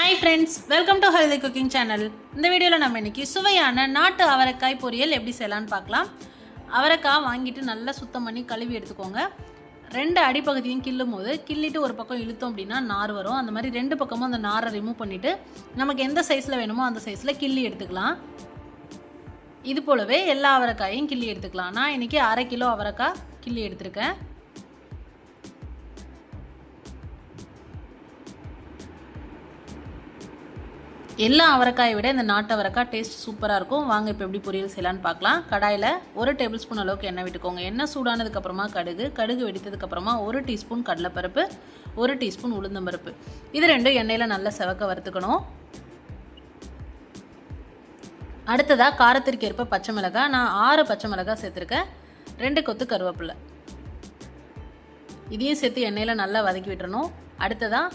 Hi friends, welcome to Healthy Cooking Channel. இந்த வீடியோல நம்ம இன்னைக்கு சுவையான நாட்டு அவரக்காய் பொரியல் எப்படி செய்யலாம்னு பார்க்கலாம். அவரக்காய் வாங்கிட்டு நல்லா சுத்தம் பண்ணி கழுவி எடுத்துக்கோங்க. ரெண்டு அடிப்பகுதியும் கிள்ளும்போது கிள்ளிட்டு ஒரு பக்கம் இழுத்தோம் அப்படினா நார் வரும். அந்த மாதிரி ரெண்டு பக்கமும் அந்த நாரை ரிமூவ் பண்ணிட்டு நமக்கு எந்த சைஸ்ல வேணுமோ அந்த சைஸ்ல கிள்ளி எடுத்துக்கலாம். இது போலவே எல்லா அவரக்காயையும் கிள்ளி எடுத்துக்கலாம். நான் இன்னைக்கு 1/2 கிலோ அவரக்காய் கிள்ளி எடுத்துர்க்கேன். எல்லா அவரக்காயை விட இந்த நாட்டு அவரக்காய் டேஸ்ட் சூப்பராக இருக்கும். வாங்க இப்போ எப்படி பொரியல் செய்யலான்னு பார்க்கலாம். கடாயில் 1 டேபிள் ஸ்பூன் அளவுக்கு எண்ணெய் விட்டுக்கோங்க. எண்ணெய் சூடானதுக்கப்புறமா கடுகு வெடித்ததுக்கப்புறமா 1 டீஸ்பூன் கடலைப்பருப்பு, 1 டீஸ்பூன் உளுந்தம்பருப்பு, இது ரெண்டும் எண்ணெயில் நல்லா செவக்க வறுத்துக்கணும். அடுத்ததாக காரத்திற்கு ஏற்ப பச்சை மிளகாய், நான் 6 பச்சை மிளகாய் சேர்த்துருக்கேன். 2 கொத்து கருவேப்பிலை, இதையும் சேர்த்து எண்ணெயில் நல்லா வதக்கி விட்டுறணும். அடுத்ததாக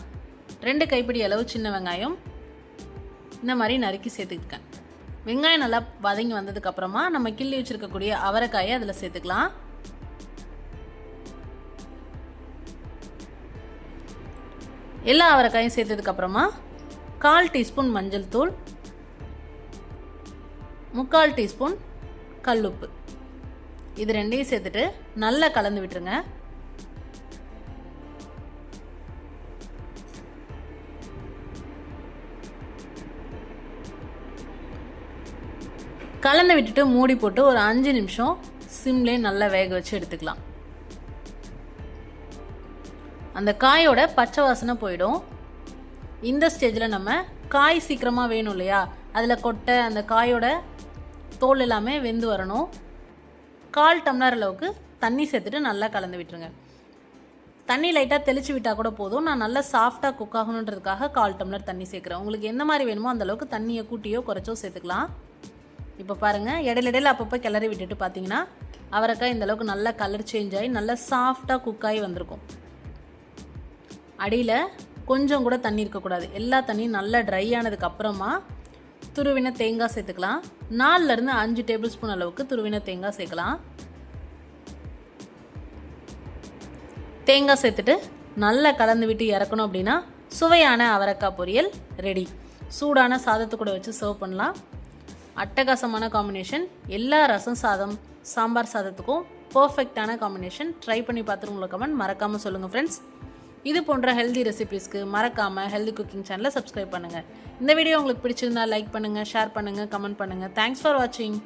2 கைப்பிடி அளவு சின்ன வெங்காயம் இந்த மாதிரி நறுக்கி சேர்த்துக்கிட்டேன். வெங்காயம் நல்லா வதங்கி வந்ததுக்கப்புறமா நம்ம கிள்ளி வச்சுருக்கக்கூடிய அவரைக்காயை அதில் சேர்த்துக்கலாம். எல்லா அவரைக்காயும் சேர்த்ததுக்கப்புறமா 1/4 டீஸ்பூன் மஞ்சள் தூள், 3/4 டீஸ்பூன் கல்லுப்பு, இது ரெண்டையும் சேர்த்துட்டு நல்லா கலந்து விட்டுருங்க. கலந்து விட்டுட்டு மூடி போட்டு ஒரு 5 நிமிஷம் சிம்லே நல்லா வேக வச்சு எடுத்துக்கலாம். அந்த காயோட பச்சை வாசனை போயிடும். இந்த ஸ்டேஜில் நம்ம காய் சீக்கிரமாக வேணும் இல்லையா, அதில் கொட்டை அந்த காயோட தோல் எல்லாமே வெந்து வரணும். 1/4 டம்ளர் அளவுக்கு தண்ணி சேர்த்துட்டு நல்லா கலந்து விட்டுருங்க. தண்ணி லைட்டாக தெளித்து விட்டால் கூட போதும். நான் நல்லா சாஃப்டாக குக் ஆகணுன்றதுக்காக 1/4 டம்ளர் தண்ணி சேர்க்குறேன். உங்களுக்கு எந்த மாதிரி வேணுமோ அந்தளவுக்கு தண்ணியை கூட்டியோ குறைச்சோ சேர்த்துக்கலாம். இப்போ பாருங்கள், இடையில அப்பப்போ கிளறி விட்டுட்டு பார்த்தீங்கன்னா அவரைக்காய் இந்தளவுக்கு நல்லா கலர் சேஞ்ச் ஆகி நல்லா சாஃப்டாக குக்காகி வந்திருக்கும். அடியில் கொஞ்சம் கூட தண்ணி இருக்கக்கூடாது. எல்லா தண்ணியும் நல்லா ட்ரை ஆனதுக்கப்புறமா துருவின தேங்காய் சேர்த்துக்கலாம். 4லேருந்து 5 டேபிள் ஸ்பூன் அளவுக்கு துருவின தேங்காய் சேர்க்கலாம். தேங்காய் சேர்த்துட்டு நல்லா கலந்து விட்டு இறக்கணும் அப்படின்னா சுவையான அவரைக்காய் பொரியல் ரெடி. சூடான சாதத்தை கூட வச்சு சர்வ் பண்ணலாம். அட்டகாசமான காம்பினேஷன். எல்லா ரசம் சாதம் சாம்பார் சாதத்துக்கும் பர்ஃபெக்டான காம்பினேஷன். ட்ரை பண்ணி பார்த்துட்டு உங்களை கமெண்ட் மறக்காமல் சொல்லுங்கள் ஃப்ரெண்ட்ஸ். இது போன்ற ஹெல்தி ரெசிபீஸ்க்கு மறக்காமல் ஹெல்தி குக்கிங் சேனலை சப்ஸ்கிரைப் பண்ணுங்கள். இந்த வீடியோ உங்களுக்கு பிடிச்சிருந்தா லைக் பண்ணுங்கள், ஷேர் பண்ணுங்கள், கமெண்ட் பண்ணுங்கள். தேங்க்ஸ் ஃபார் வாட்சிங்.